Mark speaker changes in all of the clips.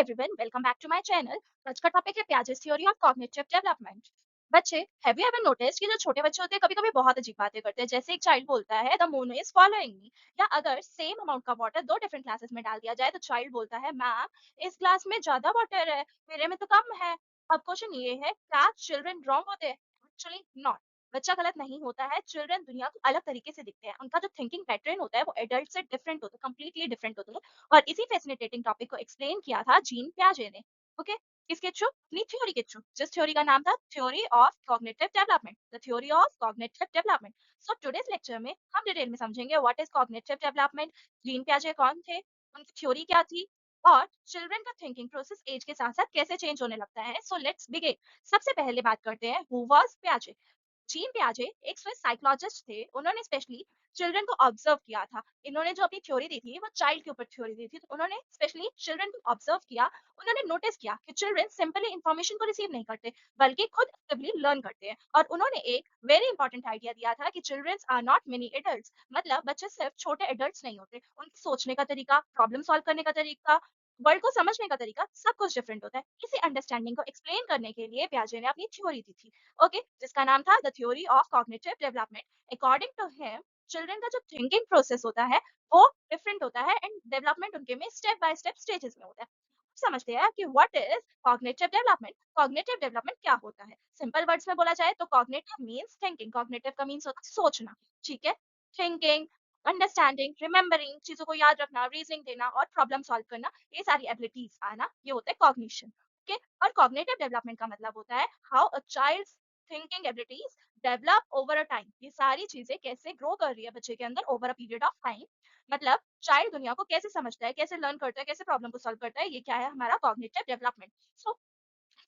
Speaker 1: Everyone, welcome back to my channel. आज का topic है Piaget's theory of cognitive development. बच्चे, हैव यू एवर नोटिस कि जो छोटे बच्चे होते हैं कभी-कभी बहुत अजीब बातें करते हैं। जैसे एक चाइल्ड बोलता है the moon is following me, या अगर सेम अमाउंट का वाटर दो डिफरेंट ग्लासेस में डाल दिया जाए तो चाइल्ड बोलता है मैम, इस ग्लास में ज्यादा वाटर है, मेरे में तो कम है। अब क्वेश्चन ये है, क्या चिल्ड्रन रॉन्ग होते हैं? Actually not. बच्चा गलत नहीं होता है। चिल्ड्रन दुनिया को अलग तरीके से दिखते हैं। उनका जो थिंकिंग पैटर्न होता है वो एडल्ट से डिफरेंट होता है, कंप्लीटली डिफरेंट होता है। और इसी फैसिनेटिंग टॉपिक को एक्सप्लेन किया था जीन पियाजे ने। ओके, किसके थ्रू? अपनी थ्योरी के थ्रू, जिस थ्योरी का नाम था theory of cognitive development, the theory of cognitive development. So today's lecture में हम डिटेल में समझेंगे what is cognitive development, Jean पियाजे कौन थे, उनकी थ्योरी क्या थी, और चिल्ड्रन का थिंकिंग प्रोसेस एज के साथ साथ कैसे चेंज होने लगता है। So let's begin. सबसे पहले बात करते हैं हु वाज पियाजे। जीन पियाजे एक स्विस साइकोलॉजिस्ट थे। उन्होंने स्पेशली चिल्ड्रन को ऑब्जर्व किया था। इन्होंने जो अपनी थ्योरी दी थी वो चाइल्ड के ऊपर थ्योरी दी थी, तो उन्होंने स्पेशली चिल्ड्रन को ऑब्जर्व किया। उन्होंने नोटिस किया कि चिल्ड्रन सिंपली इंफॉर्मेशन को रिसीव नहीं करते बल्कि खुद एक्टिवली लर्न करते हैं। और उन्होंने एक वेरी इंपॉर्टेंट आइडिया दिया था कि children are not mini adults, मतलब बच्चे सिर्फ छोटे एडल्ट्स नहीं होते। उनकी सोचने का तरीका, प्रॉब्लम सॉल्व करने का तरीका, वर्ल्ड को समझने का तरीका सब कुछ डिफरेंट होता है। इसी अंडरस्टैंडिंग को एक्सप्लेन करने के लिए पियाजे ने अपनी थ्योरी दी थी। ओके, जिसका नाम था the theory of cognitive development. According to him, children का जो थिंकिंग प्रोसेस होता है वो डिफरेंट होता है एंड डेवलपमेंट उनके में स्टेप बाय स्टेप स्टेजेस में होता है। समझते हैं कि what is cognitive development. Cognitive development क्या होता है? सिंपल वर्ड्स में बोला जाए तो कॉग्निटिव मींस थिंकिंग। कॉग्निटिव का मींस होता है सोचना, ठीक है। थिंकिंग, अंडरस्टैंडिंग, रिमेंबरिंग, चीजों को याद रखना, रीजनिंग देना और प्रॉब्लम सॉल्व करना, ये सारी एबिलिटीज आना, ये होता है कॉग्निशन। ओके, और कॉग्निटिव डेवलपमेंट का मतलब होता है how a child's thinking abilities develop over a time. ये सारी चीजें कैसे ग्रो कर रही है बच्चे के अंदर over a period of time. मतलब चाइल्ड दुनिया को कैसे समझता है, कैसे लर्न करता है, कैसे प्रॉब्लम को सॉल्व करता है, ये क्या है हमारा cognitive development. So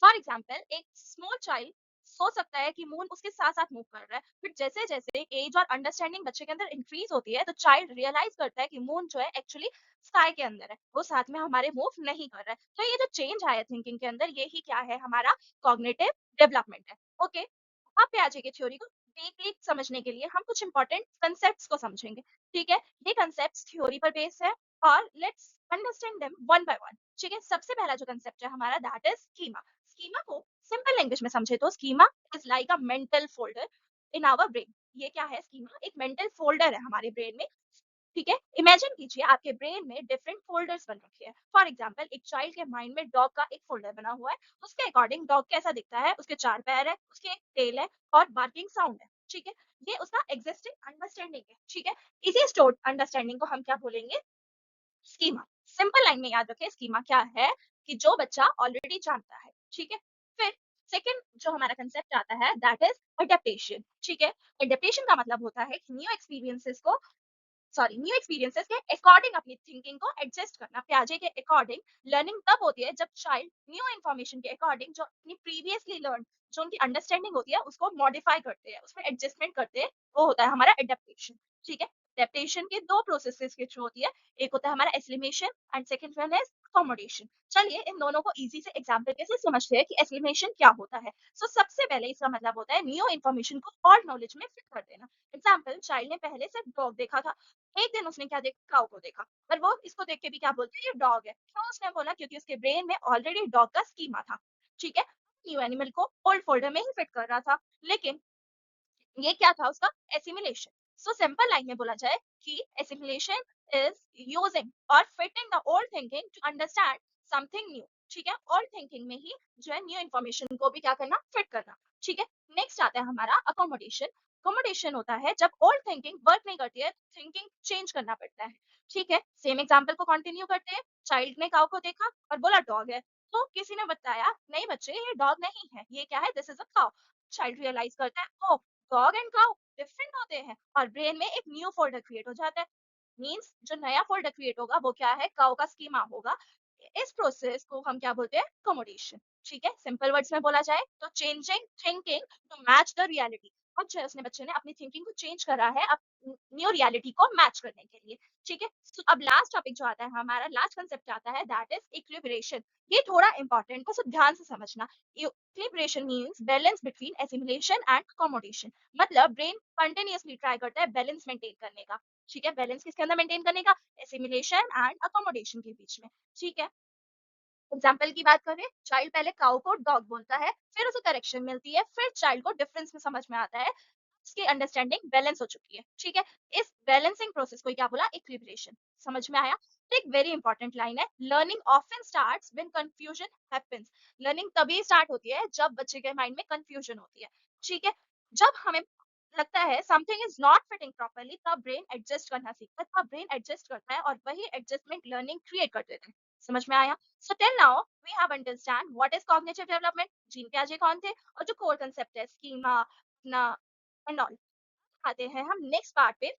Speaker 1: for example, एक स्मॉल चाइल्ड सोच सकता है कि मून उसके साथ साथ मूव कर रहा है, फिर जैसे जैसे एज और अंडरस्टैंडिंग बच्चे के अंदर इंक्रीज होती है तो चाइल्ड रियलाइज करता है कि मून जो है एक्चुअली स्काई के अंदर है, वो साथ में हमारे मूव नहीं कर रहा है। तो ये जो चेंज आया थिंकिंग के अंदर, यही क्या है हमारा कॉग्निटिव डेवलपमेंट है। ओके, अब प्याजे की थ्योरी को डीपली समझने के लिए हम कुछ इंपॉर्टेंट कंसेप्ट्स को समझेंगे। ठीक है, ये कंसेप्ट्स थ्योरी पर बेस्ड है और let's understand them one by one. ठीक है, सबसे पहला जो कंसेप्ट है हमारा दैट इज स्कीमा। स्कीमा को सिंपल लैंग्वेज में समझे तो schema is like a mental folder in our brain. ये क्या है? स्कीमा एक मेंटल फोल्डर है हमारे ब्रेन में। ठीक है, इमेजिन कीजिए आपके ब्रेन में डिफरेंट फोल्डर्स बन रखे हैं। फॉर एग्जांपल, एक चाइल्ड के माइंड में डॉग का एक फोल्डर बना हुआ है। उसके अकॉर्डिंग डॉग कैसा दिखता है? उसके चार पैर है, उसके एक टेल है और बार्किंग साउंड है। ठीक है, ये उसका एग्जिस्टिंग अंडरस्टैंडिंग है। ठीक है, इसी स्टोर्ड अंडरस्टैंडिंग को हम क्या बोलेंगे? स्कीमा। सिंपल लाइन में याद रखें स्कीमा क्या है, कि जो बच्चा ऑलरेडी जानता है। ठीक है, फिर सेकंड जो हमारा कंसेप्ट आता है दैट इज अडेप्टेशन। ठीक है, अडेप्टेशन का मतलब होता है कि न्यू एक्सपीरियंसेस के अकॉर्डिंग अपनी थिंकिंग को एडजस्ट करना। प्याजे के अकॉर्डिंग लर्निंग तब होती है जब चाइल्ड न्यू इन्फॉर्मेशन के अकॉर्डिंग जो अपनी प्रीवियसली लर्न, जो उनकी अंडरस्टैंडिंग होती है उसको मॉडिफाई करते हैं, उसमें एडजस्टमेंट करते हैं, वो होता है हमारा एडेप्टेशन। ठीक है, एडेप्टेशन के दो प्रोसेसेस के थ्रू होती है, एक होता है हमारा assimilation and second one is accommodation. चलिए इन दोनों को इजी से एग्जांपल के से समझते हैं कि एस्लिमेशन क्या होता है। सो सबसे पहले इसका मतलब होता है न्यू इन्फॉर्मेशन को और नॉलेज में फिट कर देना। एग्जांपल, चाइल्ड ने पहले से डॉग देखा था, एक दिन उसने क्या देखा? काऊ को देखा, पर वो इसको देख के भी क्या बोलते हैं? ये डॉग है। क्यों उसने बोला? क्योंकि उसके ब्रेन में ऑलरेडी डॉग का स्कीमा था। ठीक है, न्यू एनिमल को ओल्ड फोल्डर में ही फिट कर रहा था, लेकिन ये क्या था? उसका एसिमिलेशन। सो सिंपल लाइन में बोला जाए कि एसिमिलेशन इज यूजिंग और fitting the old thinking to understand something new. ठीक है, ओल्ड थिंकिंग में ही जो है न्यू इन्फॉर्मेशन को भी क्या करना? फिट करना। ठीक है, नेक्स्ट आता है हमारा अकोमोडेशन। अकोमोडेशन होता है जब ओल्ड थिंकिंग वर्क नहीं करती है, थिंकिंग चेंज करना पड़ता है। ठीक है, सेम एग्जांपल को कंटिन्यू करते हैं। चाइल्ड ने काऊ को देखा और बोला डॉग है, तो किसी ने बताया नहीं बच्चे, ये डॉग नहीं है, ये क्या है? This is a cow. Child realize करता है ओ, डॉग एंड काउ डिफरेंट होते हैं, और ब्रेन में एक न्यू फोल्डर क्रिएट हो जाता है। मींस जो नया फोल्डर क्रिएट होगा वो क्या है? काउ का स्कीमा होगा। इस प्रोसेस को हम क्या बोलते हैं? अकोमोडेशन। ठीक है, सिंपल वर्ड्स में बोला जाए तो changing thinking to match the reality. अब जो है उसने बच्चे ने अपनी थिंकिंग को चेंज करा है अब न्यू रियलिटी को मैच करने के लिए। ठीक है, so, अब लास्ट टॉपिक जो आता है हमारा, लास्ट कंसेप्ट आता है दैट इज इक्विलिब्रेशन। ये थोड़ा इंपॉर्टेंट है, सो ध्यान से समझना। Equilibration means balance between assimilation and accommodation. मतलब ब्रेन कंटिन्यूअसली ट्राई करता है बैलेंस मेंटेन करने का। ठीक है, बैलेंस किसके अंदर मेंटेन करने का? एसिमिलेशन एंड अकोमोडेशन के बीच में। ठीक है, एग्जाम्पल की बात करें, चाइल्ड पहले काउ को डॉग बोलता है, फिर उसे करेक्शन मिलती है, फिर चाइल्ड को डिफरेंस में समझ में आता है, उसकी अंडरस्टैंडिंग बैलेंस हो चुकी है। ठीक है, इस बैलेंसिंग प्रोसेस को क्या बोला, इक्विलिब्रेशन। समझ में आया? तो एक वेरी इंपॉर्टेंट लाइन है, learning often starts when confusion happens. Learning तभी स्टार्ट होती है जब बच्चे के माइंड में कंफ्यूजन होती है। ठीक है, जब हमें लगता है something is not fitting properly, तब ब्रेन एडजस्ट करना सीखता है, तब ब्रेन एडजस्ट करता है और वही एडजस्टमेंट लर्निंग क्रिएट कर देता है। समझ में आया? So till now we have understand what is cognitive development, Jean पियाजे कौन थे, और जो कोर कंसेप्ट है स्कीमा अपना एंड ऑल। आते हैं हम नेक्स्ट पार्ट पे,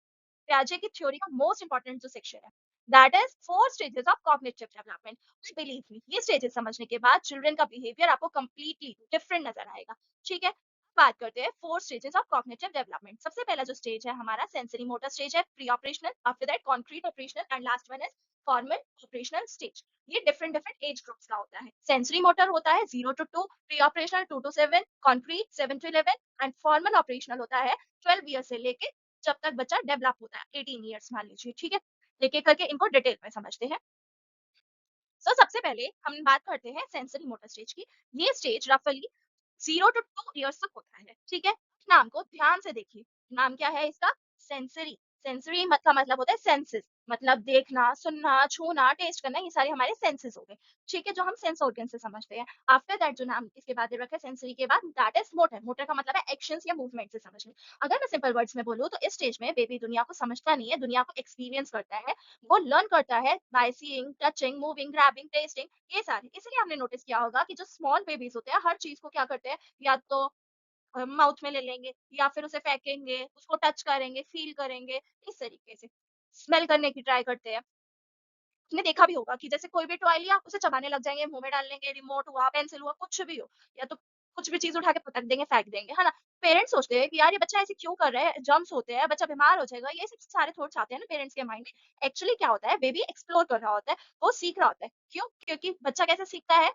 Speaker 1: पियाजे की थ्योरी का मोस्ट इंपॉर्टेंट जो सेक्शन है, that is 4 stages of cognitive development. Believe me, ये स्टेजेस समझने के बाद चिल्ड्रन का बिहेवियर आपको कंप्लीटली डिफरेंट नजर आएगा। ठीक है, बात करते हैं 4 स्टेजेस ऑफ कॉग्निटिव डेवलपमेंट। सबसे पहला जो स्टेज है हमारा सेंसरी मोटर स्टेज है, pre operational, after that concrete operational and last one is formal operational stage. ये डिफरेंट डिफरेंट एज ग्रुप्स का होता है। सेंसरी मोटर होता है 0 to 2, pre operational 2 to 7, concrete 7 to 11 and formal operational होता है 12 year से लेके जब तक बच्चा डेवलप होता है, 18 ईयर्स मान लीजिए। ठीक है, एक एक करके इनको डिटेल में समझते हैं। सबसे पहले हम बात करते हैं सेंसरी मोटर स्टेज की। ये स्टेज रफली 0 to 2 ईयर्स तक होता है। ठीक है, नाम को ध्यान से देखिए, नाम क्या है इसका, सेंसरी। सेंसरी का मतलब होता है सेंसेस, मतलब देखना, सुनना, छूना, टेस्ट करना, ये सारे हमारे सेंसेस हो गए। ठीक है, जो हम सेंस ऑर्गन से समझते हैं। आफ्टर दैट जो नाम इसके बाद रखा है सेंसरी के बाद, दैट इज मोटर। मोटर का मतलब है एक्शंस या मूवमेंट से समझना। अगर मैं सिंपल वर्ड्स में बोलूँ तो इस स्टेज में बेबी दुनिया को समझता नहीं है, दुनिया को एक्सपीरियंस करता है। वो लर्न करता है by seeing, touching, moving, grabbing, testing, ये सारे। इसलिए आपने नोटिस किया होगा कि जो स्मॉल बेबीज होते हैं हर चीज को क्या करते हैं, या तो माउथ में ले लेंगे या फिर उसे फेंकेंगे, उसको टच करेंगे, फील करेंगे, इस तरीके से स्मेल करने की ट्राई करते हैं। आपने देखा भी होगा कि जैसे कोई भी टॉय लिया उसे चबाने लग जाएंगे, मुंह में डाल लेंगे, रिमोट हुआ, पेंसिल हुआ, कुछ भी हो, या तो कुछ भी चीज उठा के पटक देंगे, फेंक देंगे, है ना। पेरेंट्स सोचते हैं कि यार ये बच्चा ऐसे क्यों कर रहा है, जर्म्स होते हैं, बच्चा बीमार हो जाएगा, ये सब सारे थॉट्स आते हैं ना पेरेंट्स के माइंड में। एक्चुअली क्या होता है, बेबी एक्सप्लोर कर रहा होता है, वो सीख रहा होता है। क्यों? क्योंकि बच्चा कैसे सीखता है,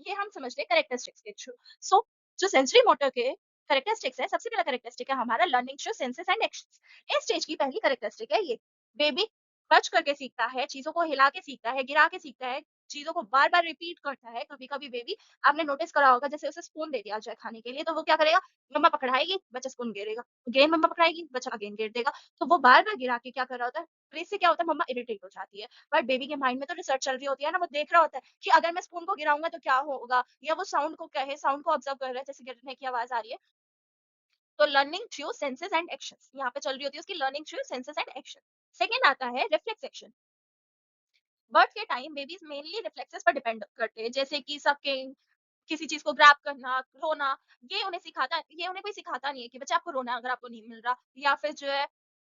Speaker 1: ये हम समझते हैं कैरेक्टरिस्टिक्स के थ्रू। सो जो सेंसरी मोटर के कैरेक्टरिस्टिक्स है, सबसे पहला कैरेक्टरिस्टिक है हमारा learning through senses and actions. इस स्टेज की पहली कैरेक्टरिस्टिक है ये, बेबी टच करके सीखता है, चीजों को हिला के सीखता है, गिरा के सीखता है, चीजों को बार बार रिपीट करता है। कभी कभी बेबी, आपने नोटिस करा होगा, जैसे उसे स्पून दे दिया जाए खाने के लिए, तो वो क्या करेगा, मम्मा पकड़ाएगी, बच्चा स्पून गिरेगा, गेंद मम्मा पकड़ाएगी, बच्चा गेंद गिर देगा। तो वो बार बार गिरा के क्या कर रहा होता है, और इससे क्या होता है, मम्मा इरिटेट हो जाती है। बट बेबी के माइंड में तो रिसर्च चल रही होती है ना, वो देख रहा होता है कि अगर मैं स्पून को गिराऊंगा तो क्या होगा, या वो साउंड को कहे, साउंड को ऑब्जर्व कर रहा है, जैसे गिरने की आवाज आ रही है। तो learning through senses and actions यहाँ पे चल रही होती है उसकी, learning through senses and action. Second आता है रिफ्लेक्स एक्शन। बर्थ के टाइम बेबीज मेनली रिफ्लेक्सेस पर डिपेंड करते हैं, जैसे कि सकिंग, किसी चीज को ग्रैब करना, रोना। ये उन्हें कोई सिखाता नहीं है कि बच्चा आपको रोना है अगर आपको नहीं मिल रहा, या फिर जो है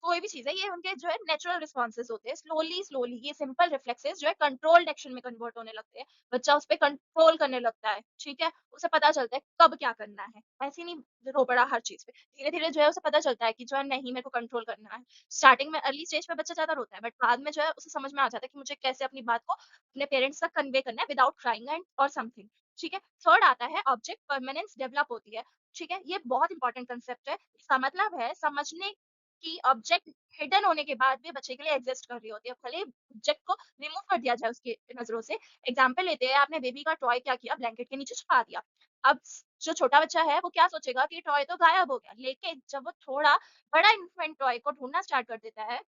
Speaker 1: कोई भी चीज है, ये उनके जो है नेचुरल रिस्पॉन्सेज होते हैं। स्लोली स्लोली ये सिंपल रिफ्लेक्सेस जो है कंट्रोल्ड एक्शन में कन्वर्ट होने लगते हैं, बच्चा उस पर कंट्रोल करने लगता है। ठीक है, उसे पता चलता है कब क्या करना है, ऐसे नहीं रो पड़ा हर चीज पे। धीरे धीरे जो है उसे पता चलता है कि जो है नहीं, मेरे को कंट्रोल करना है। स्टार्टिंग में अर्ली स्टेज पे बच्चा ज्यादा रोता है, बट बाद में जो है उसे समझ में आ जाता है कि मुझे कैसे अपनी बात को अपने पेरेंट्स तक कन्वे करना है विदाउट क्राइंग एंड और समथिंग। ठीक है, थर्ड आता है ऑब्जेक्ट परमानेंस डेवलप होती है। ठीक है, ये बहुत इंपॉर्टेंट कंसेप्ट है। इसका मतलब है समझने की ऑब्जेक्ट हिडन होने के बाद भी बच्चे के लिए एग्जिस्ट कर रही होती है, भले ऑब्जेक्ट को रिमूव कर दिया जाए उसकी नजरों से। एग्जाम्पल लेते हैं, आपने बेबी का टॉय क्या किया, ब्लैंकेट के नीचे छुपा दिया। अब जो छोटा बच्चा है वो क्या सोचेगा कि टॉय तो गायब हो गया, लेकिन जब वो थोड़ा बड़ा इन्फेंट टॉय को ढूंढना स्टार्ट कर देता है,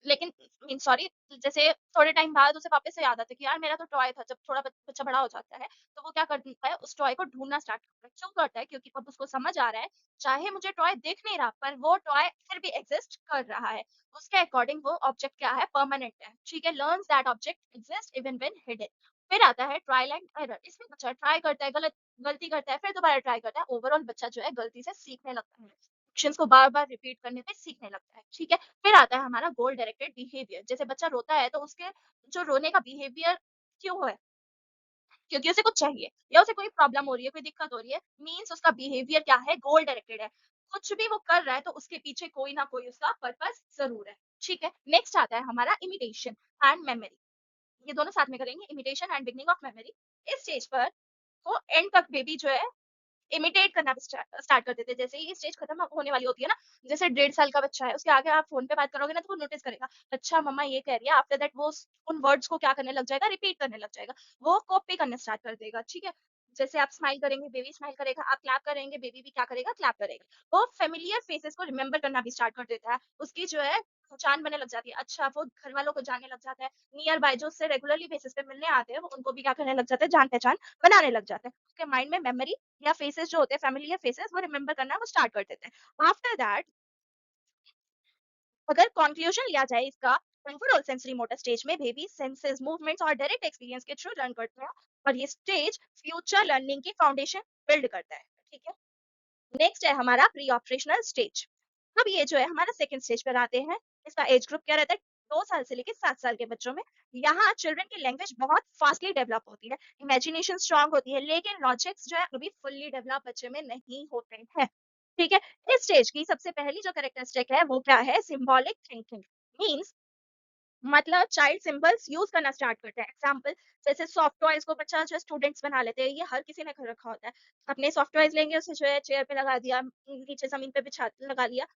Speaker 1: लेकिन मीन सॉरी, जैसे थोड़े टाइम बाद उसे वापस से याद आता है कि यार मेरा तो टॉय था। जब थोड़ा बच्चा बड़ा हो जाता है तो वो क्या करता है, उस टॉय को ढूंढना स्टार्ट करता है। क्यों करता है? क्योंकि अब उसको समझ आ रहा है चाहे मुझे टॉय दिख नहीं रहा, पर वो टॉय फिर भी एग्जिस्ट कर रहा है। उसके अकॉर्डिंग वो ऑब्जेक्ट क्या है, परमानेंट है। ठीक है, learns that object exist even when hidden. फिर आता है ट्रायल एंड एरर। इसमें बच्चा ट्राई करता है, गलती करता है, फिर दोबारा ट्राई करता है। ओवरऑल बच्चा जो है गलती से सीखने लगता है, एक्शंस को बार बार रिपीट करने पे सीखने लगता है। ठीक है, फिर आता है हमारा गोल डायरेक्टेड बिहेवियर। जैसे बच्चा रोता है तो उसके जो रोने का बिहेवियर क्यों है, क्योंकि उसे कुछ चाहिए या उसे कोई प्रॉब्लम हो रही है, कोई दिक्कत हो रही है, मींस उसका बिहेवियर क्या है, गोल डायरेक्टेड है। कुछ भी वो कर रहा है तो उसके पीछे कोई ना कोई उसका पर्पस जरूर है। ठीक है, नेक्स्ट आता है हमारा इमिटेशन एंड मेमोरी। ये दोनों साथ में करेंगे, imitation and beginning of memory. इस स्टेज पर वो एंड तक बेबी जो है इमिटेट करना भी स्टार्ट कर देते हैं। जैसे ये स्टेज खत्म होने वाली होती है ना, जैसे 1.5 साल का बच्चा है, उसके आगे आप फ़ोन पे बात करोगे ना तो वो नोटिस करेगा, अच्छा मम्मा ये कह रही है, आफ्टर दैट वो उन वर्ड्स को क्या करने लग जाएगा, रिपीट करने लग जाएगा। वो कॉपी करना स्टार्ट कर देगा, ठीक है? जैसे आप स्माइल करेंगे, बेबी स्माइल करेगा, आप क्लैप करेंगे, बेबी भी क्या करेगा, क्लैप करेगा। वो फ़ैमिलियर फेसेस को रिमेंबर करना भी स्टार्ट कर देता है। उसकी जो है पहचान बनने लग जाती है। अच्छा वो घर वालों को जानने लग जाता है, नियर बाय जो उससे रेगुलरली बेसिस पे मिलने आते हैं, वो उनको भी क्या करने लग जाता है, जान-पहचान बनाने लग जाता है। उसके माइंड में मेमोरी या फेसेस जो होते हैं, फ़ैमिलियर फेसेस, वो रिमेंबर करना वो स्टार्ट कर देते हैं। आफ्टर दैट अगर कंक्लूजन लिया जाए इसका, ओवरऑल सेंसरी मोटर स्टेज में बेबी सेंसेस, मूवमेंट्स और डायरेक्ट एक्सपीरियंस के थ्रू लर्न करते हैं, और ये स्टेज फ्यूचर लर्निंग की फाउंडेशन बिल्ड करता है, ठीक है? नेक्स्ट है हमारा प्री ऑपरेशनल स्टेज। अब ये जो है हमारा सेकंड स्टेज पर आते हैं। इसका एज ग्रुप क्या रहता है, 2 साल से लेकर 7 साल के बच्चों में। यहाँ चिल्ड्रन की लैंग्वेज बहुत फास्टली डेवलप होती है, इमेजिनेशन स्ट्रांग होती है, लेकिन लॉजिक्स जो है अभी फुल्ली डेवलप बच्चे में नहीं होते हैं, ठीक है? इस स्टेज की सबसे पहली जो कैरेक्टरिस्टिक है वो क्या है, सिंबॉलिक थिंकिंग। मीन्स मतलब चाइल्ड सिंबल्स यूज करना स्टार्ट करते हैं। एग्जाम्पल, जैसे सॉफ्ट टॉयज को बच्चा जो स्टूडेंट्स बना लेते हैं, ये हर किसी ने घर रखा होता है। अपने सॉफ्ट टॉयज लेंगे, उसे जो है चेयर पे लगा दिया, नीचे जमीन पे बिछा लगा लिया,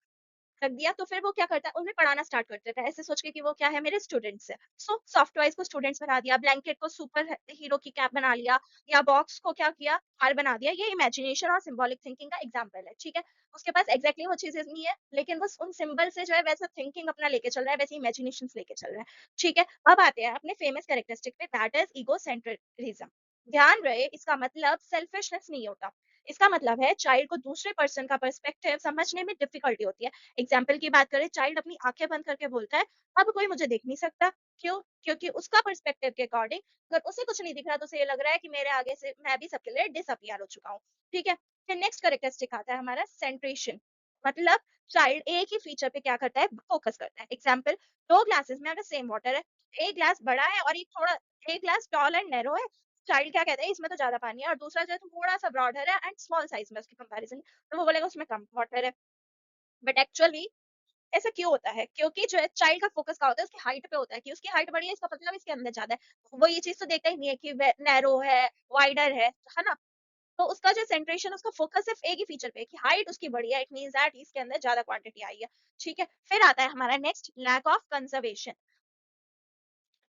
Speaker 1: रख दिया, तो फिर वो क्या करता है, उन्हें पढ़ाना स्टार्ट कर देता है, ऐसे सोच के कि वो क्या है, मेरे स्टूडेंट्स है। सो सॉफ्ट टॉयज को स्टूडेंट्स बना दिया, ब्लैंकेट को सुपर हीरो की कैप बना लिया, या बॉक्स को क्या किया, हार बना दिया। ये इमेजिनेशन और सिंबॉलिक थिंकिंग का एग्जाम्पल है, ठीक है? उसके पास एग्जैक्टली वो चीजें नहीं है, लेकिन बस उन सिंबल से जो है वैसा थिंकिंग अपना लेके चल रहा है, वैसे इमेजिनेशन लेके चल रहा है, ठीक है? अब आते हैं अपने फेमस कैरेक्टरिस्टिक पे, दैट इज ईगो सेंट्रिज्म। ध्यान रहे, इसका मतलब सेल्फिशनेस नहीं होता। इसका मतलब है चाइल्ड को दूसरे पर्सन का पर्सपेक्टिव समझने में डिफिकल्टी होती है। एग्जाम्पल की बात करें, चाइल्ड अपनी आंखें बंद करके बोलता है, अब कोई मुझे देख नहीं सकता। क्यों? क्योंकि उसका पर्सपेक्टिव के अकॉर्डिंग अगर उसे कुछ नहीं दिख रहा तो उसे ये लग रहा है कि मेरे आगे से मैं भी सबके लिए डिसअपियर हो चुका हूँ, ठीक है? फिर नेक्स्ट कैरेक्टरिस्टिक आता है हमारा सेंट्रेशन। मतलब चाइल्ड एक ही फीचर पे क्या करता है, फोकस करता है। एग्जाम्पल, 2 ग्लासेस में अगर सेम वाटर है, एक ग्लास बड़ा है और एक ग्लास टॉल एंड नैरो है, चाइल्ड क्या कहता है, इसमें तो ज्यादा पानी है, और दूसरा जो है थोड़ा सा ब्रॉडर है एंड स्मॉल साइज में उसकी कंपैरिजन, तो वो बोलेगा उसमें कम वाटर है। बट एक्चुअली ऐसा क्यों होता है? क्योंकि जो है चाइल्ड का फोकस क्या होता है, उसकी हाइट पे होता है, कि उसकी हाइट बड़ी है, इसका मतलब इसके अंदर ज्यादा है। वो ये चीज तो देखता ही नहीं है कि नैरो है, वाइडर है ना? तो उसका जो सेंट्रेशन, उसका फोकस सिर्फ एक ही फीचर पे है कि हाइट उसकी बड़ी है, इट मींस दैट इसके अंदर ज्यादा क्वांटिटी आई है, ठीक है? फिर आता है हमारा नेक्स्ट, लैक ऑफ कंजर्वेशन।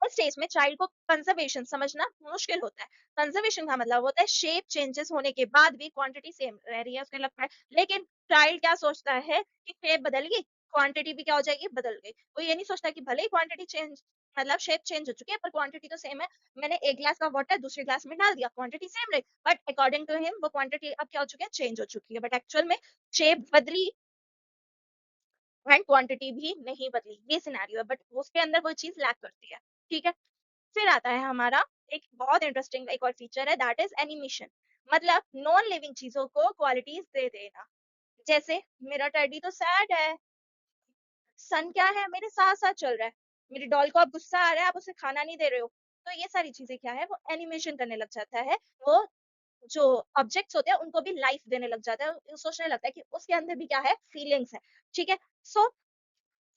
Speaker 1: उस स्टेज में चाइल्ड को कंजर्वेशन समझना मुश्किल होता है। कंजर्वेशन का मतलब होता है शेप चेंजेस होने के बाद भी क्वांटिटी सेम रह रही है, उसको लगता है। लेकिन चाइल्ड क्या सोचता है कि शेप बदल गई, क्वांटिटी भी क्या हो जाएगी, बदल गई। वो ये नहीं सोचता कि भले ही क्वांटिटी चेंज, मतलब शेप चेंज हो चुकी है, पर क्वांटिटी तो सेम है। मैंने एक ग्लास का वाटर दूसरे ग्लास में डाल दिया, क्वांटिटी सेम रही, बट अकॉर्डिंग टू हिम वो क्वांटिटी अब क्या हो चुकी है, चेंज हो चुकी है। बट एक्चुअल में शेप बदली एंड क्वांटिटी भी नहीं बदली, ये सिनेरियो है, बट उसके अंदर वो चीज लैक करती है, ठीक है? फिर आता है हमारा एक बहुत इंटरेस्टिंग एक और फीचर है, दैट इज एनिमेशन। मतलब नॉन लिविंग चीजों को क्वालिटीज दे देना। जैसे मेरा टेडी तो सैड है, सन क्या है, मेरे साथ साथ चल रहा है, मेरी डॉल को अब गुस्सा आ रहा है, आप उसे खाना नहीं दे रहे हो। तो ये सारी चीजें क्या है, वो एनिमेशन करने लग जाता है। वो जो ऑब्जेक्ट्स होते हैं उनको भी लाइफ देने लग जाता है, वो सोचने लगता है कि उसके अंदर भी क्या है, फीलिंग्स है, ठीक है? सो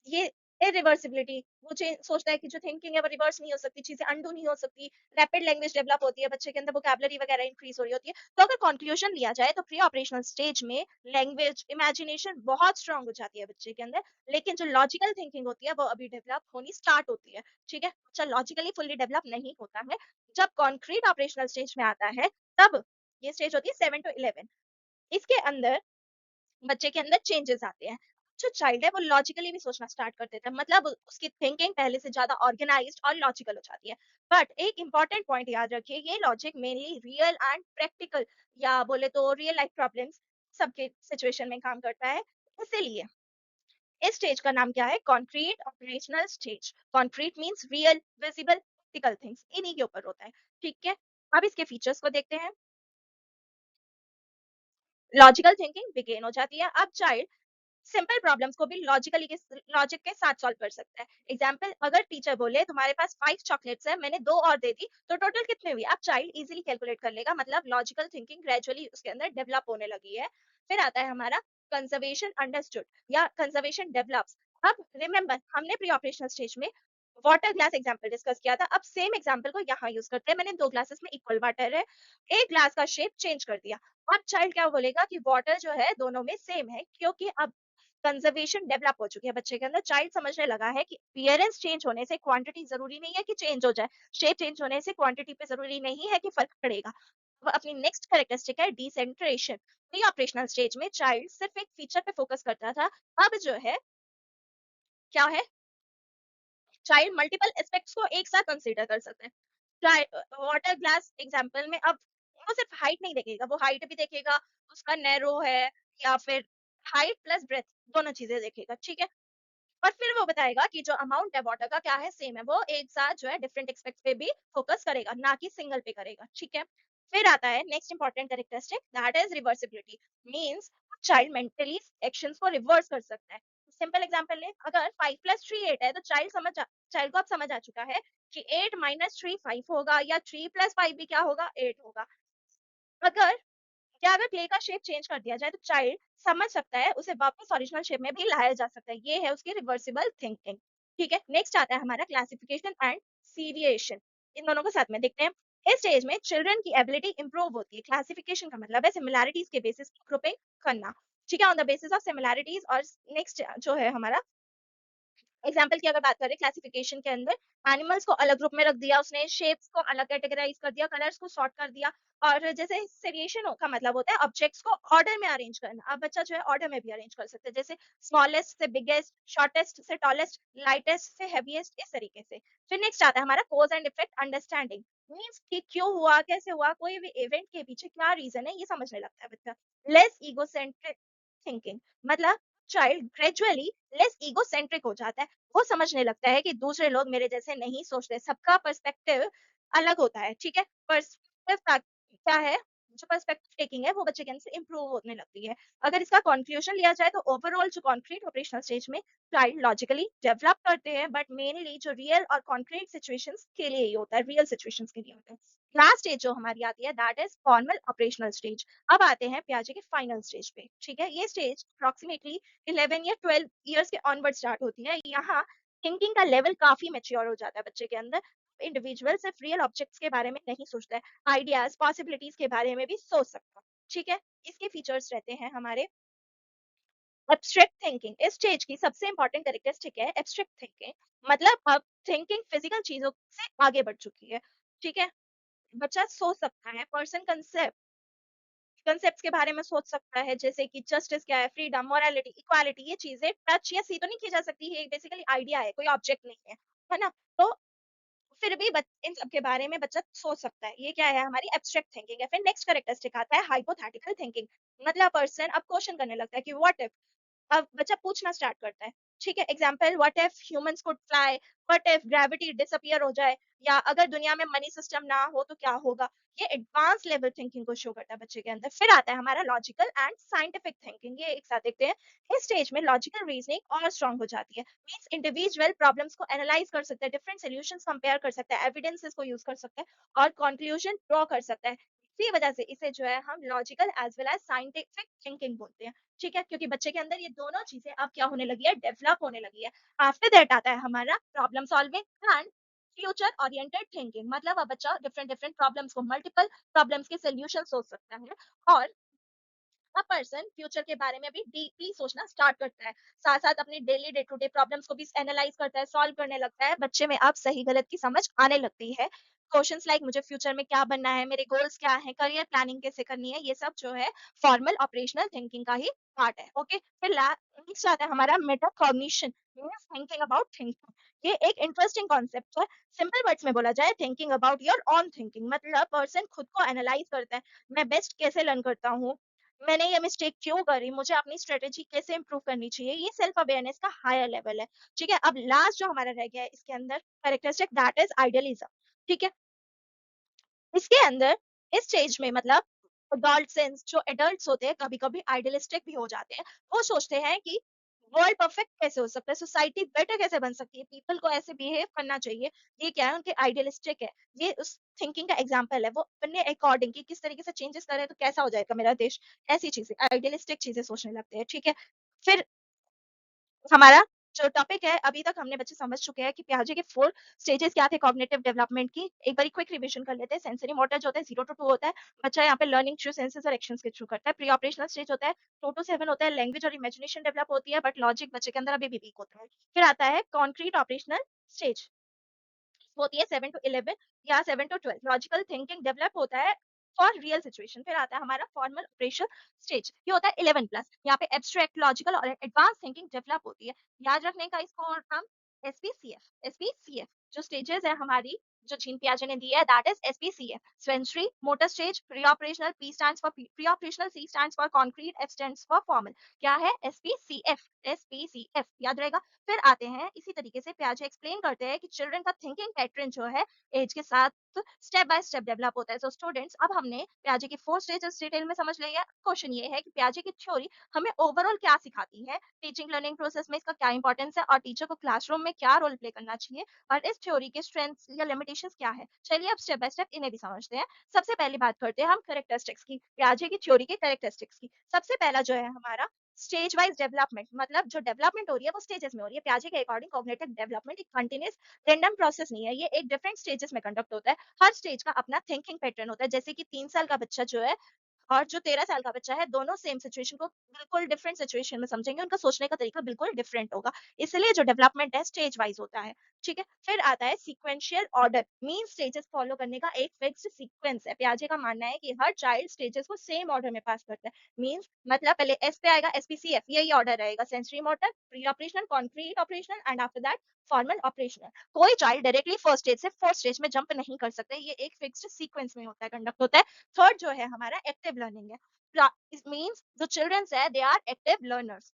Speaker 1: ये इरिवर्सिबिलिटी, वो सोचता है कि जो थिंकिंग है वो रिवर्स नहीं हो सकती, चीजें अनडू नहीं हो सकती। रैपिड लैंग्वेज डेवलप होती है, बच्चे के अंदर वोकैबुलरी वगैरह इंक्रीज हो रही होती है। तो अगर कंक्लूजन लिया जाए तो प्री ऑपरेशनल स्टेज में लैंग्वेज इमेजिनेशन बहुत स्ट्रांग हो जाती है बच्चे के अंदर, लेकिन जो लॉजिकल थिंकिंग होती है वो अभी डेवलप होनी स्टार्ट होती है, ठीक है? बच्चा लॉजिकली फुल्ली डेवलप नहीं होता है। जब कॉन्क्रीट ऑपरेशनल स्टेज में आता है, तब ये स्टेज होती है 7 to 11। इसके अंदर बच्चे के अंदर चेंजेस आते हैं। जो चाइल्ड है वो लॉजिकली भी सोचना स्टार्ट कर देता है, मतलब उसकी थिंकिंग पहले से ज्यादा ऑर्गेनाइज्ड और लॉजिकल हो जाती है। बट एक इंपॉर्टेंट पॉइंट याद रखिए, ये logic mainly real and practical, या बोले तो रियल लाइफ प्रॉब्लम्स सबके सिचुएशन में काम करता है। इसीलिए इस स्टेज का नाम क्या है, concrete operational stage. Concrete means real, visible, practical things, इन्हीं के ऊपर होता है, ठीक है? अब इसके फीचर्स को देखते हैं। लॉजिकल थिंकिंग बिगेन हो जाती है। अब चाइल्ड सिंपल प्रॉब्लम्स को भी लॉजिक के साथ सॉल्व कर सकता है। एग्जाम्पल, अगर टीचर बोले तुम्हारे पास 5 चॉकलेट्स है, मैंने 2 और दे दी, तो टोटल कितने हुई? अब चाइल्ड इजीली कैलकुलेट कर लेगा, मतलब लॉजिकल थिंकिंग ग्रेजुअली उसके अंदर डेवलप होने लगी है। फिर आता है हमारा कंजर्वेशन अंडरस्टूड या कंजर्वेशन डेवलप्स। अब रिमेंबर, हमने प्री ऑपरेशनल स्टेज में वाटर ग्लास एग्जांपल डिस्कस किया था, अब सेम एग्जांपल को यहाँ यूज करते हैं। मैंने दो ग्लासेस में इक्वल वाटर है, एक ग्लास का शेप चेंज कर दिया। अब चाइल्ड क्या बोलेगा कि वाटर जो है दोनों में सेम है, क्योंकि अब कंजर्वेशन डेवलप हो चुकी है बच्चे के अंदर। चाइल्ड समझने लगा है कि अपीयरेंस चेंज होने से क्वांटिटी जरूरी नहीं है कि चेंज हो जाए, शेप चेंज होने से क्वांटिटी पे जरूरी नहीं है कि फर्क पड़ेगा। अब अपनी नेक्स्ट कैरेक्टरिस्टिक है डिसेंट्रेशन। प्री ऑपरेशनल स्टेज में चाइल्ड सिर्फ एक फीचर पे फोकस करता था, अब जो है क्या है, चाइल्ड मल्टीपल एस्पेक्ट्स को एक साथ कंसीडर कर सकते हैं। वाटर ग्लास एग्जांपल में अब वो सिर्फ हाइट नहीं देखेगा, वो हाइट भी देखेगा, उसका नैरो है या फिर हाइट प्लस ब्रेथ, दोनों चीजें देखेगा, ठीक है। और फिर वो बताएगा कि जो अमाउंट है वाटर का क्या है, सेम है, वो एक साथ जो है डिफरेंट एस्पेक्ट्स पे भी फोकस करेगा, ना कि सिंगल पे करेगा, ठीक है। फिर आता है next important characteristic, that is reversibility. Means child mentally actions को रिवर्स कर सकता है। सिंपल एग्जांपल ले, अगर 5 प्लस 3 8 है तो चाइल्ड को अब समझ आ चुका है कि 8 माइनस 3 5 होगा, या 3 प्लस 5 भी क्या होगा, 8 होगा। अगर क्या अगर क्ले का शेप चेंज कर दिया जाए तो चाइल्ड समझ सकता है, उसे वापस ओरिजिनल शेप में भी लाया जा सकता है। ये है उसकी रिवर्सिबल थिंकिंग, ठीक है। नेक्स्ट आता है हमारा क्लासिफिकेशन एंड सीरिएशन। इन दोनों को साथ में देखते हैं। इस स्टेज में चिल्ड्रन की एबिलिटी इंप्रूव होती है। क्लासिफिकेशन का मतलब है सिमिलैरिटीज के बेसिस पे ग्रुपिंग करना, ठीक है, on the basis of similarities. और नेक्स्ट जो है हमारा एग्जाम्पल की अगर बात करें क्लासिफिकेशन के अंदर, एनिमल्स को अलग ग्रुप में रख दिया उसने, शेप्स को अलग कैटेगराइज कर दिया, कलर्स को सॉर्ट कर दिया। और जैसे सेरिएशन का मतलब होता है ऑब्जेक्ट्स को ऑर्डर में अरेंज करना। अब बच्चा जो है ऑर्डर में भी अरेंज कर सकते हैं, जैसे स्मॉलेस्ट से बिगेस्ट, शॉर्टेस्ट से टॉलेस्ट, लाइटेस्ट से हैवीएस्ट, इस तरीके से। फिर नेक्स्ट आता है हमारा कोज एंड इफेक्ट अंडरस्टैंडिंग। मीन्स कि क्यों हुआ, कैसे हुआ, कोई भी इवेंट के पीछे क्या रीजन है, ये समझने लगता है बच्चा। लेस ईगोसेंट्रिक थिंकिंग, मतलब चाइल्ड ग्रेजुअली लेस ईगोसेंट्रिक हो जाता है। वो समझने लगता है कि दूसरे लोग मेरे जैसे नहीं सोचते, सबका पर्सपेक्टिव अलग होता है, ठीक है। पर्सपेक्टिव का क्या है, जो पर्सपेक्टिव टेकिंग है वो बच्चे के अंदर इंप्रूव होने लगती है। अगर इसका कंक्लूजन लिया जाए तो ओवरऑल जो कॉन्क्रीट ऑपरेशनल स्टेज में चाइल्ड लॉजिकली डेवलप करते हैं, बट मेनली जो रियल और कॉन्क्रीट सिचुएशंस के लिए ही होता है, रियल सिचुएशंस के लिए होता है। लास्ट स्टेज जो हमारी आती है that is formal operational stage. अब आते हैं पियाजे के फाइनल स्टेज पे, ठीक है। ये स्टेज अप्रोक्सीमेटली 11 या 12 इयर्स के ऑनवर्ड स्टार्ट होती है। यहाँ थिंकिंग का लेवल काफी मैच्योर हो जाता है बच्चे के अंदर। इंडिविजुअल सिर्फ रियल ऑब्जेक्ट्स के बारे में नहीं सोचता है, आइडियाज पॉसिबिलिटीज के बारे में भी सोच सकता है, ठीक है। इसके फीचर्स रहते हैं हमारे एब्स्ट्रैक्ट थिंकिंग। इस स्टेज की सबसे इंपॉर्टेंट कैरेक्टरिस्टिक है एब्स्ट्रैक्ट थिंकिंग। मतलब अब थिंकिंग फिजिकल चीजों से आगे बढ़ चुकी है, ठीक है। बच्चा सोच सकता है, पर्सन कंसेप्ट कंसेप्ट्स के बारे में सोच सकता है, जैसे कि जस्टिस क्या है, फ्रीडम, मोरालिटी, इक्वालिटी, ये चीजें टच या सी तो नहीं की जा सकती है, बेसिकली आइडिया है, कोई ऑब्जेक्ट नहीं है ना। तो फिर भी इन सब के बारे में बच्चा सोच सकता है, ये क्या है, हमारी एब्स्ट्रैक्ट थिंकिंग है। फिर नेक्स्ट कैरेक्टरिस्टिक आता है हाइपोथेटिकल थिंकिंग। मतलब पर्सन अब क्वेश्चन करने लगता है कि व्हाट इफ, अब बच्चा पूछना स्टार्ट करता है, ठीक है। Example, what if humans could fly, what if gravity disappear हो जाए, या अगर दुनिया में मनी सिस्टम ना हो तो क्या होगा। ये एडवांस लेवल थिंकिंग को शो करता है बच्चे के अंदर। फिर आता है हमारा लॉजिकल एंड साइंटिफिक थिंकिंग, ये एक साथ देखते हैं। इस स्टेज में लॉजिकल रीजनिंग और स्ट्रांग हो जाती है। मींस इंडिविजुअल प्रॉब्लम्स को एनालाइज कर सकता है, डिफरेंट सॉल्यूशंस कंपेयर कर सकता है, एविडेंसेस को यूज कर सकता है और कंक्लूजन ड्रॉ कर सकता है। इसी वजह से इसे जो है हम logical as well as scientific thinking बोलते हैं, ठीक है। क्योंकि बच्चे के अंदर ये दोनों चीजें अब क्या होने लगी है, डेवलप होने लगी है। आफ्टर दैट आता है हमारा problem solving and future oriented thinking. मतलब अब बच्चा डिफरेंट डिफरेंट प्रॉब्लम्स को, मल्टीपल प्रॉब्लम्स के सॉल्यूशन सोच सकता है, और अ पर्सन फ्यूचर के बारे में भी डीपली सोचना स्टार्ट करता है। साथ साथ अपनी daily day to day problems को भी एनालाइज करता है, सॉल्व करने लगता है। बच्चे में अब सही गलत की समझ आने लगती है। क्वेश्चंस लाइक मुझे फ्यूचर में क्या बनना है, मेरे गोल्स क्या हैं, करियर प्लानिंग कैसे करनी है, ये सब जो है फॉर्मल ऑपरेशनल थिंकिंग का ही पार्ट है, ओके। फिर नेक्स्ट आता है हमारा मेटाकॉग्निशन, थिंकिंग अबाउट थिंकिंग। ये एक इंटरेस्टिंग कॉन्सेप्ट है। सिंपल वर्ड्स में बोला जाए, thinking about your on thinking, मतलब पर्सन खुद को एनालाइज करता है, मैं बेस्ट कैसे लर्न करता हूँ, मैंने ये मिस्टेक क्यों करी, मुझे अपनी स्ट्रेटेजी कैसे इंप्रूव करनी चाहिए। ये सेल्फ अवेयरनेस का हायर लेवल है, ठीक है। अब लास्ट जो हमारा रह गया है इसके अंदर कैरेक्टरिस्टिक, दैट इज आइडियलिज्म, ठीक है। इसके अंदर इस स्टेज में मतलब एडल्ट जो एडल्ट्स होते हैं कभी कभी आइडियलिस्टिक भी हो जाते हैं। वो सोचते हैं कि वर्ल्ड परफेक्ट कैसे हो सकता है, सोसाइटी बेटर कैसे बन सकती है, पीपल को ऐसे बिहेव करना चाहिए। ये क्या है, उनके आइडियलिस्टिक है। ये उस थिंकिंग का एग्जाम्पल है, वो अपने अकॉर्डिंग कि किस तरीके से चेंजेस करें तो कैसा हो जाएगा मेरा देश, ऐसी चीजें, आइडियलिस्टिक चीजें सोचने लगते हैं, ठीक है। फिर हमारा जो टॉपिक है अभी तक हमने बच्चे समझ चुके हैं कि पियाजे के 4 स्टेजेस क्या थे कॉग्निटिव डेवलपमेंट की। एक बारी क्विक रिविजन कर लेते हैं। सेंसरी मोटर जो होता है 0 टू 2 होता है। बच्चा यहाँ पे लर्निंग थ्रू सेंसेस और एक्शंस के थ्रू करता है। प्री ऑपरेशनल स्टेज होता है 2 टू 7 होता है। लैंग्वेज और इमेजिनेशन डेवलप होती है बट लॉजिक बच्चे के अंदर अभी भी वीक होता है। फिर आता है कॉन्क्रीट ऑपरेशनल स्टेज होती है 7 टू 11 या 7 टू 12। लॉजिकल थिंकिंग डेवलप होता है फॉर रियल सिचुएशन। फिर आता है हमारा फॉर्मल ऑपरेशन स्टेज, ये होता है 11 प्लस। यहाँ पे एब्स्ट्रैक्ट लॉजिकल और एडवांस थिंकिंग डेवलप होती है। याद रखने का इसको और नाम एसपीसीएफ। जो स्टेजेस है हमारी जो जीन पियाजे ने दी है that is SPCF. Sensory motor stage pre operational, P stands for pre operational, C stands for concrete, F stands for formal. क्या है एसपीसीएफ याद रहेगा। फिर आते हैं इसी तरीके से पियाजे एक्सप्लेन करते हैं कि चिल्ड्रन का थिंकिंग पैटर्न जो है एज के साथ स्टेप बाय स्टेप डेवलप होता है। सो स्टूडेंट्स अब हमने पियाजे की 4 स्टेजेस डिटेल में समझ लिया है। क्वेश्चन ये है कि पियाजे की थ्योरी हमें ओवरऑल क्या सिखाती है, टीचिंग लर्निंग प्रोसेस में इसका क्या इंपॉर्टेंस है और टीचर को क्लासरूम में क्या रोल प्ले करना चाहिए और इस थ्योरी के स्ट्रेंथ्स या लिमिटेशंस क्या है। चलिए अब स्टेप बाय स्टेप इन्हें भी समझते हैं। सबसे पहली बात करते हैं हम कैरेक्टरिस्टिक्स की, पियाजे की थ्योरी के कैरेक्टरिस्टिक्स की। सबसे पहला जो है हमारा स्टेज वाइज डेवलपमेंट, मतलब जो डेवलपमेंट हो रही है वो स्टेजेस में हो रही है। पियाजे के अकॉर्डिंग कॉग्निटिव डेवलपमेंट एक कंटीन्यूअस रैंडम प्रोसेस नहीं है, ये एक डिफरेंट स्टेजेस में कंडक्ट होता है। हर स्टेज का अपना थिंकिंग पैटर्न होता है। जैसे कि 3 साल का बच्चा जो है और जो 13 साल का बच्चा है दोनों सेम सिचुएशन को बिल्कुल डिफरेंट सिचुएशन में समझेंगे, उनका सोचने का तरीका बिल्कुल डिफरेंट होगा। इसलिए जो डेवलपमेंट है स्टेज वाइज होता है। ठीक है, फिर आता है sequential order, mean stages follow करने का एक फिक्स्ड सीक्वेंस है। पियाजे का मानना है कि हर चाइल्ड स्टेजेस को सेम ऑर्डर में पास करता है। मींस मतलब पहले एस पे आएगा एसपीसीएफ, यही ऑर्डर रहेगा। Sensory motor, pre operational, concrete operational and after that formal operational. कोई चाइल्ड डायरेक्टली फर्स्ट स्टेज से फोर्थ स्टेज में जंप नहीं कर सकते, ये एक फिक्स्ड सीक्वेंस में होता है, कंडक्ट होता है। थर्ड जो है हमारा एक्टिव लर्निंग है। इट मींस जो चिल्ड्रंस है दे आर एक्टिव लर्नर्स।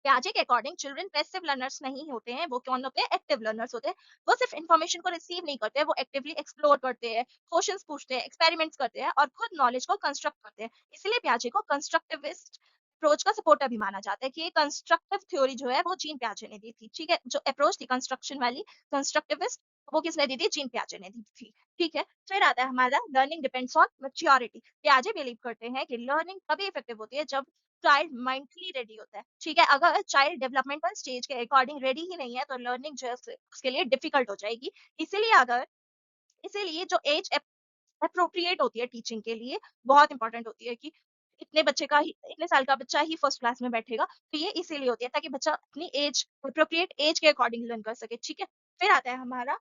Speaker 1: पियाजे के अकॉर्डिंग चिल्ड्रन पैसिव लर्नर्स नहीं होते हैं, वो कौन होते हैं, एक्टिव लर्नर्स होते हैं। वो सिर्फ इन्फॉर्मेशन को रिसीव नहीं करते हैं, वो एक्टिवली एक्सप्लोर करते हैं, क्वेश्चंस पूछते हैं, एक्सपेरिमेंट्स करते हैं और खुद नॉलेज को कंस्ट्रक्ट करते हैं। इसलिए पियाजे को कंस्ट्रक्टिविस्ट अप्रोच का सपोर्टर भी माना जाता है कि ये कंस्ट्रक्टिव थ्योरी जो है वो जीन पियाजे ने दी थी। ठीक है, जो अप्रोच थी कंस्ट्रक्शन वाली कंस्ट्रक्टिविस्ट, वो किसने दी थी, जीन पियाजे ने दी थी। ठीक है, फिर आता है हमारा लर्निंग डिपेंड्स ऑन मैच्योरिटी। पियाजे बिलीव करते हैं कि लर्निंग तभी इफेक्टिव होती है जब चाइल्ड मेंटली रेडी होता है। ठीक है, अगर चाइल्ड डेवलपमेंटल स्टेज के अकॉर्डिंग रेडी ही नहीं है तो लर्निंग जो है उसके लिए डिफिकल्ट हो जाएगी। इसीलिए अगर इसीलिए जो एज अप्रोप्रिएट होती है टीचिंग के लिए बहुत इंपॉर्टेंट होती है कि इतने साल का बच्चा ही फर्स्ट क्लास में बैठेगा, तो ये इसीलिए होती है ताकि बच्चा अपनी एज अप्रोप्रिएट एज के अकॉर्डिंग लर्न कर सके। ठीक है, फिर आता है हमारा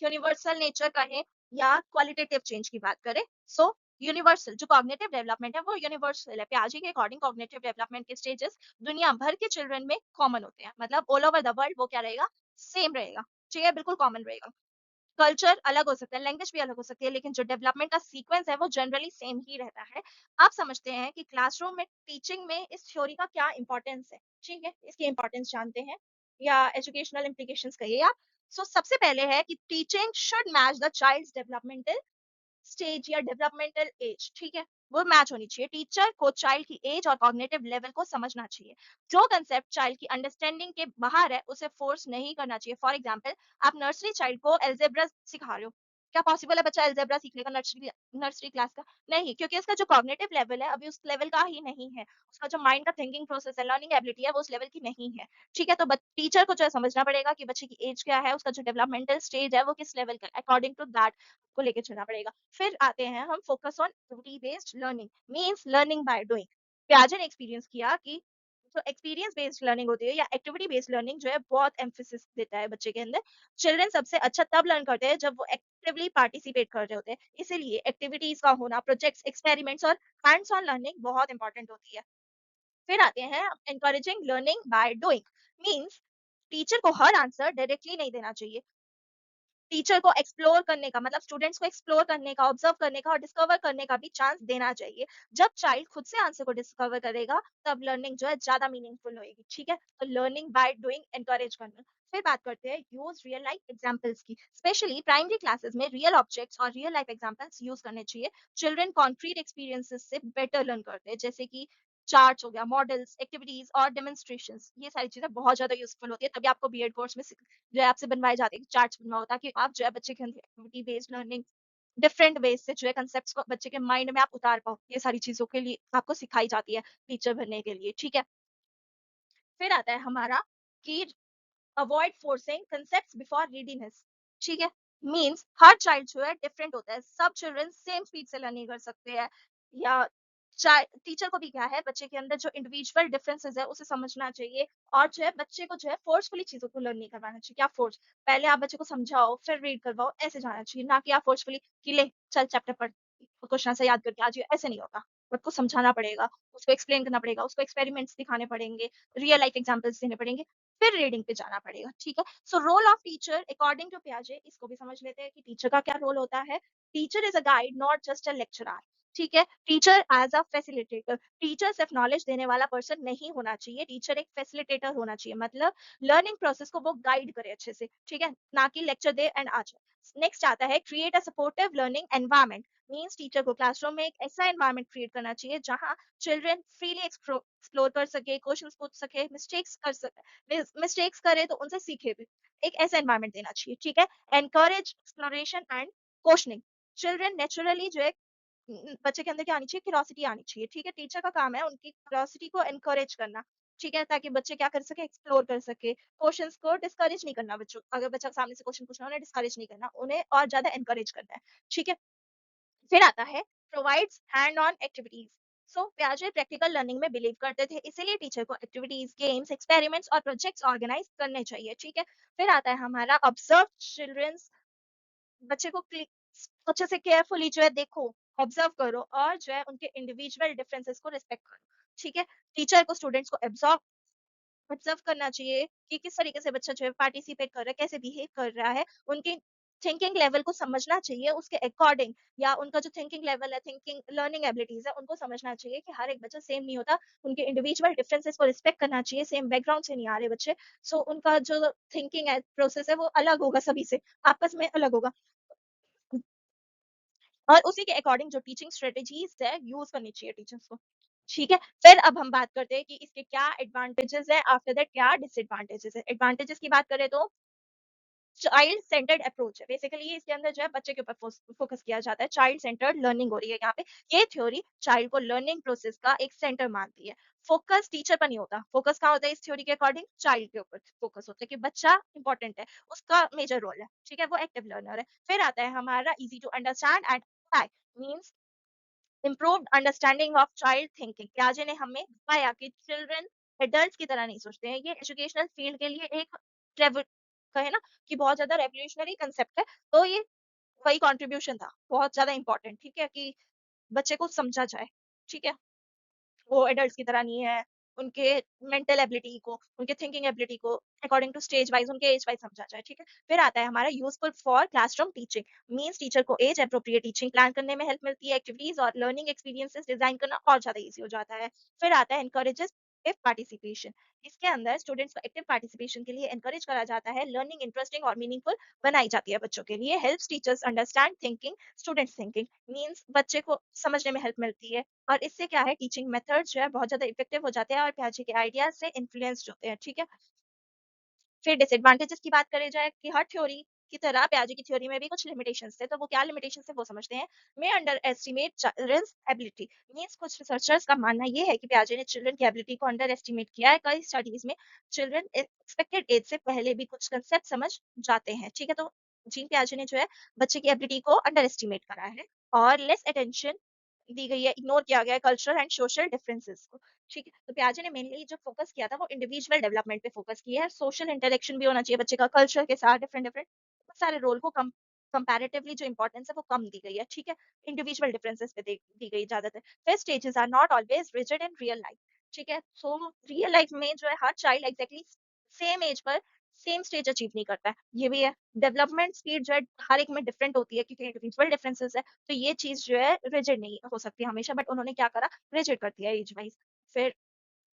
Speaker 1: यूनिवर्सल नेचर कहें या क्वालिटेटिव चेंज की बात करें। सो यूनिवर्सल जो कॉग्निटिव डेवलपमेंट है वो यूनिवर्सल है। पियाजे के अकॉर्डिंग कॉग्निटिव डेवलपमेंट के स्टेजेस दुनिया भर के चिल्ड्रन में कॉमन होते हैं, मतलब ऑल ओवर द वर्ल्ड वो क्या रहेगा, सेम रहेगा। ठीक है, बिल्कुल कॉमन रहेगा। कल्चर अलग हो सकता है, लैंग्वेज भी अलग हो सकती है, लेकिन जो डेवलपमेंट का सीक्वेंस है वो जनरली सेम ही रहता है। आप समझते हैं कि क्लासरूम में टीचिंग में इस थ्योरी का क्या इंपॉर्टेंस है। ठीक है, इसकी इंपॉर्टेंस जानते हैं या एजुकेशनल इंप्लीकेशंस कहिए आप। सो सबसे पहले है कि teaching should match the child's developmental stage या डेवलपमेंटल एज। ठीक है, वो मैच होनी चाहिए। टीचर को चाइल्ड की एज और कॉग्निटिव लेवल को समझना चाहिए। जो कंसेप्ट चाइल्ड की अंडरस्टैंडिंग के बाहर है उसे फोर्स नहीं करना चाहिए। फॉर एग्जाम्पल, आप नर्सरी चाइल्ड को एल्जेब्रा सिखा रहे हो, क्या पॉसिबल है बच्चा एल्जेब्रा सीख लेगा नर्सरी नर्सरी क्लास का? नहीं, क्योंकि उसका जो कॉग्निटिव लेवल है अभी उस लेवल का ही नहीं है। उसका जो माइंड का थिंकिंग प्रोसेस है, लर्निंग एबिलिटी है, वो उस लेवल की नहीं है। ठीक है, तो टीचर को जो है समझना पड़ेगा कि बच्चे की एज क्या है, उसका जो डेवलपमेंटल स्टेज है वो किस लेवल का, अकॉर्डिंग टू दैट को लेके चलना पड़ेगा। फिर आते हैं हम focus on activity based learning, means learning by doing. पियाजे ने एक्सपीरियंस किया कि जो एक्सपीरियंस बेस्ड लर्निंग होती है या एक्टिविटी बेस्ड लर्निंग जो है बहुत एम्फेसिस देता है बच्चे के अंदर। चिल्ड्रन सबसे अच्छा तब लर्न करते हैं जब वो एक्टिवली पार्टिसिपेट कर रहे होते हैं। इसीलिए एक्टिविटीज का होना, प्रोजेक्ट्स, एक्सपेरिमेंट्स और हैंड्स ऑन लर्निंग बहुत इंपॉर्टेंट होती है। फिर आते हैं encouraging learning by doing, means teacher को हर आंसर डायरेक्टली नहीं देना चाहिए। टीचर को एक्सप्लोर करने का, मतलब स्टूडेंट्स को एक्सप्लोर करने का, ऑब्जर्व करने का और डिस्कवर करने का भी चांस देना चाहिए। जब चाइल्ड खुद से आंसर को डिस्कवर करेगा तब लर्निंग जो है ज्यादा मीनिंगफुल होगी। ठीक है, तो लर्निंग बाय डूइंग एनकरेज करना। फिर बात करते हैं यूज रियल लाइफ एग्जांपल्स की। स्पेशली प्राइमरी क्लासेस में रियल ऑब्जेक्ट्स और रियल लाइफ एग्जांपल्स यूज करने चाहिए। चिल्ड्रन कॉन्क्रीट एक्सपीरियंसेस से बेटर लर्न करते हैं, जैसे कि चार्ट्स हो गया, मॉडल्स, एक्टिविटीज और डेमोन्स्ट्रेशंस। ये सारी चीजें बहुत ज्यादा यूजफुल होती है, तभी आपको बीएड कोर्स में जो है आपसे बनवाए जाते हैं, चार्ट्स बनवाओ ताकि आप जो है बच्चे के अंदर activity based learning different ways से जो है कंसेप्ट्स को बच्चे के माइंड में आप उतार पाओ। ये सारी चीजों के लिए आपको सिखाई जाती है टीचर बनने के लिए। ठीक है, फिर आता है हमारा कि avoid forcing concepts before reading, ठीक है। मींस हर चाइल्ड जो है डिफरेंट होता है, सब चिल्ड्रन सेम स्पीड से लर्न नहीं कर सकते हैं, या टीचर को भी क्या है बच्चे के अंदर जो इंडिविजुअल डिफरेंसेस है उसे समझना चाहिए। और जो है बच्चे को जो है फोर्सफुली चीजों को लर्न नहीं करवाना चाहिए। क्या फोर्स, पहले आप बच्चे को समझाओ फिर रीड करवाओ, ऐसे जाना चाहिए, ना कि आप फोर्सफुली कि ले चल चैप्टर पढ़, क्वेश्चन से याद करके आ जाइए, ऐसे नहीं होगा। उसको समझाना पड़ेगा, उसको एक्सप्लेन करना पड़ेगा, उसको एक्सपेरिमेंट्स दिखाने पड़ेंगे, रियल लाइफ एग्जांपल्स देने पड़ेंगे, फिर रीडिंग पे जाना पड़ेगा, ठीक है। So role of teacher according to पियाजे, इसको भी समझ लेते हैं कि टीचर का क्या रोल होता है। Teacher is a guide not just a lecturer, ठीक है। Teacher as a facilitator, teacher सिर्फ नॉलेज देने वाला पर्सन नहीं होना चाहिए, टीचर एक फैसिलिटेटर होना चाहिए, मतलब लर्निंग प्रोसेस को वो गाइड करे अच्छे से, ठीक है, ना कि लेक्चर दे एंड आ जाए। नेक्स्ट आता है create a supportive learning environment. Means teacher को क्लासरूम में एक ऐसा एनवायरनमेंट क्रिएट करना चाहिए जहां चिल्ड्रन फ्रीली एक्सप्लोर कर सके, क्वेश्चंस पूछ सके, मिस्टेक्स कर सके, मिस्टेक्स करे तो उनसे सीखे भी, एक ऐसा एनवायरनमेंट देना चाहिए, ठीक है। Encourage exploration and questioning. Children naturally जो है बच्चे के अंदर क्या आनी चाहिए, क्यूरोसिटी आनी चाहिए, ठीक है। टीचर का काम है उनकी क्यूरोसिटी को एनकरेज करना, ठीक है, ताकि बच्चे क्या कर सके, एक्सप्लोर कर सके। क्वेश्चंस को डिस्करेज नहीं करना, बच्चों अगर बच्चा सामने से क्वेश्चन पूछना उन्हें डिस्करेज नहीं करना, उन्हें और ज्यादा एनकरेज करना है, ठीक है। फिर आता है provides hand on activities. So पियाजे प्रैक्टिकल लर्निंग में बिलीव करते थे, इसीलिए टीचर को एक्टिविटीज, गेम्स, एक्सपेरिमेंट्स और प्रोजेक्ट्स ऑर्गेनाइज करने चाहिए, ठीक है। फिर आता है हमारा ऑब्जर्व चिल्ड्रंस। बच्चे को अच्छे से केयरफुली जो है देखो, ऑब्जर्व करो और जो है उनके इंडिविजुअल डिफरेंसेस को रिस्पेक्ट करो, ठीक है। टीचर को स्टूडेंट्स को ऑब्जर्व ऑब्जर्व करना चाहिए कि किस तरीके से बच्चा जो है पार्टिसिपेट कर रहा है, कैसे बिहेव कर रहा है, उनकी थिंकिंग लेवल को समझना चाहिए उसके अकॉर्डिंग, या उनका जो थिंकिंग लेवल है, थिंकिंग लर्निंग एबिलिटीज है, उनको समझना चाहिए कि हर एक बच्चा सेम नहीं होता, उनके इंडिविजुअल डिफरेंसेस को रिस्पेक्ट करना चाहिए, सेम बैकग्राउंड से नहीं आ रहे बच्चे, सो उनका जो थिंकिंग है, प्रोसेस है, वो अलग होगा, सभी से आपस में अलग होगा, और उसी के अकॉर्डिंग जो टीचिंग स्ट्रेटेजीज है यूज करनी चाहिए टीचर्स को, ठीक है। फिर अब हम बात करते हैं कि इसके क्या एडवांटेजेस है, आफ्टर दैट क्या डिसएडवांटेजेस है। एडवांटेजेस की बात करें तो चाइल्ड सेंटर्ड अप्रोच है, बेसिकली इसके अंदर जो है बच्चे के ऊपर फोकस किया जाता है, चाइल्ड सेंटर्ड लर्निंग हो रही है यहाँ पे। ये थ्योरी चाइल्ड को लर्निंग प्रोसेस का एक सेंटर मानती है। फोकस टीचर पर नहीं होता, फोकस कहाँ होता है इस थ्योरी के अकॉर्डिंग, चाइल्ड के ऊपर फोकस होता है कि बच्चा इंपॉर्टेंट है, उसका मेजर रोल है, ठीक है, वो एक्टिव लर्नर है। फिर आता है हमारा easy to understand and apply, means improved understanding of child thinking. पियाजे ने हमें बताया कि चिल्ड्रन एडल्ट्स की तरह नहीं सोचते हैं, ये एजुकेशनल फील्ड के लिए एक कहे ना कि बहुत ज्यादा रेवोल्यूशनरी कंसेप्ट है, तो ये वही कंट्रीब्यूशन था, बहुत ज्यादा इंपॉर्टेंट, ठीक है, कि बच्चे को समझा जाए, ठीक है, वो एडल्ट्स की तरह नहीं है, उनके मेंटल एबिलिटी को, उनके थिंकिंग एबिलिटी को अकॉर्डिंग टू स्टेज वाइज, उनके एज वाइज समझा जाए, ठीक है। फिर आता है हमारा useful for classroom teaching. Means teacher को एज अप्रोप्रिएट टीचिंग प्लान करने में हेल्प मिलती है, एक्टिविटीज और लर्निंग एक्सपीरियंसेस डिजाइन करना और ज्यादा इजी हो जाता है। फिर आता है एनकरेजेस एक्टिव पार्टिसिपेशन। इसके अंदर स्टूडेंट्स को एक्टिव पार्टिसिपेशन के लिए एनकरेज करा जाता है, लर्निंग इंटरेस्टिंग और मीनिंगफुल बनाई जाती है बच्चों के लिए। Helps teachers understand thinking students thinking, means बच्चे को समझने में हेल्प मिलती है, और इससे क्या है टीचिंग मेथड्स जो है बहुत ज्यादा इफेक्टिव हो जाते हैं और पियाजे के आइडियाज से इन्फ्लुएंस्ड होते हैं, ठीक है। फिर डिसएडवांटेजेस की बात करी जाए कि हर थ्योरी की तरह पियाजे की थ्योरी में भी कुछ लिमिटेशंस थे, तो वो क्या लिमिटेशंस है वो समझते हैं। May underestimate children's ability. Means कुछ रिसर्चर्स का मानना ये है कि पियाजे ने चिल्ड्रन की एबिलिटी को अंडर एस्टिमेट किया है, कई स्टडीज में चिल्ड्रन एक्सपेक्टेड एज से पहले भी कुछ कंसेप्ट समझ जाते हैं, ठीक है। तो जीन पियाजे ने जो है बच्चे की एबिलिटी को अंडर एस्टिमेट करा है, और लेस अटेंशन दी गई है, इग्नोर किया गया है कल्चरल एंड सोशल डिफरेंसेस को, ठीक है। तो पियाजे ने मेनली जो फोकस किया था वो इंडिविजुअल डेवलपमेंट पे फोकस किया है, सोशल इंटरेक्शन भी होना चाहिए बच्चे का कल्चर के साथ, डिफरेंट डिफरेंट बहुत सारे रोल को कम कंपैरेटिवली जो इंपॉर्टेंस है वो कम दी गई है, ठीक है। इंडिविजुअल डिफरेंसेस पे दी गई ज्यादातर। फिर stages are not always rigid in real life, ठीक है। सो रियल लाइफ में जो है हर चाइल्ड एग्जैक्टली सेम एज पर सेम स्टेज अचीव नहीं करता है, ये भी है। डेवलपमेंट स्पीड जो है हर एक में डिफरेंट होती है क्योंकि इंडिविजुअल डिफरेंसेस है, तो ये चीज जो है रिजिड नहीं हो सकती हमेशा, बट उन्होंने क्या करा, रिजिड कर दिया एज वाइज। फिर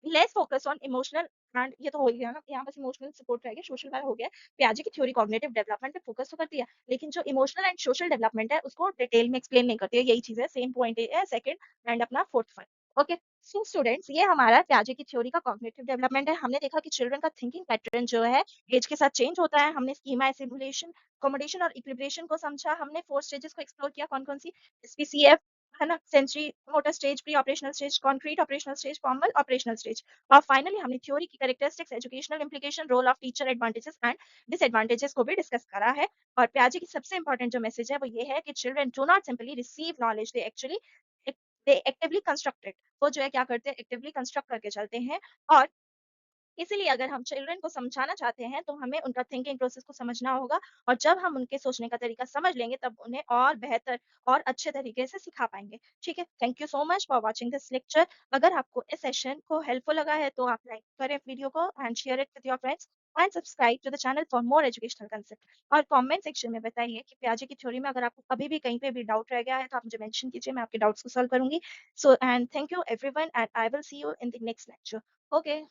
Speaker 1: less focus on emotional and, ये तो हो गया ना, यहाँ बस इमोशनल सपोर्ट रह गया, सोशल वाला हो गया। पियाजे की थ्योरी कॉग्निटिव डेवलपमेंट पे फोकस तो करती है, लेकिन जो इमोशनल एंड सोशल डेवलपमेंट है उसको डिटेल में एक्सप्लेन नहीं करती है, यही चीज है, सेम पॉइंट है सेकंड एंड अपना fourth point. Okay, so students ये हमारा पियाजे की थ्योरी का कॉग्निटिव डेवलपमेंट है। हमने देखा कि चिल्ड्रन का थिंकिंग पैटर्न जो है एज के साथ चेंज होता है, हमने स्कीमा, सिमुलेशन, अकोमोडेशन और इक्विलिब्रेशन को समझा, हमने फोर स्टेजेस को एक्सप्लोर किया, कौन कौन सी, एसपीसीएफ, है ना? Sensory motor stage, pre operational stage, concrete operational stage, formal operational stage और फाइनली हमने थ्योरी की characteristics, educational implication, role of teacher, advantages and disadvantages को भी डिस्कस करा है। और पियाजे की सबसे इंपॉर्टेंट जो मैसेज है वो ये है कि children do not simply receive knowledge, they actually they actively construct it. वो जो है क्या करते हैं, एक्टिवली कंस्ट्रक्ट करके चलते हैं। और इसीलिए अगर हम चिल्ड्रन को समझाना चाहते हैं तो हमें उनका थिंकिंग प्रोसेस को समझना होगा और जब हम उनके सोचने का तरीका समझ लेंगे तब उन्हें और बेहतर और अच्छे तरीके से सिखा पाएंगे। ठीक है, thank you so much for watching this lecture. अगर आपको इस सेशन को हेल्पफुल लगा है तो आप लाइक करें वीडियो को and share it with your friends and subscribe to the channel for more educational concept. और कमेंट सेक्शन में बताइए कि पियाजे की थ्योरी में अगर आपको कभी भी कहीं पे भी डाउट रह गया है तो आप मुझे मेंशन कीजिए, मैं आपके डाउट्स को सॉल्व करूंगी। So and thank you everyone and I will see you in the next lecture. Okay.